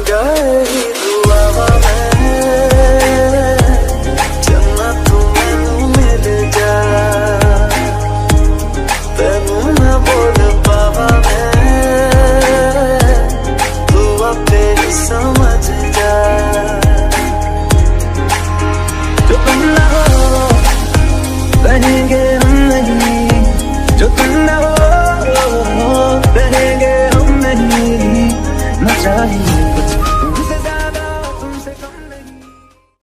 जाए ही दुआवा मैं चन्ना तू मैनू मिल जा तेनू ना बोल पावा मैं तू आपे ही समझ जा जो तुम ना हो रहेंगे हम नहीं जो तुम ना हो रहेंगे हम नहीं ना चाहिए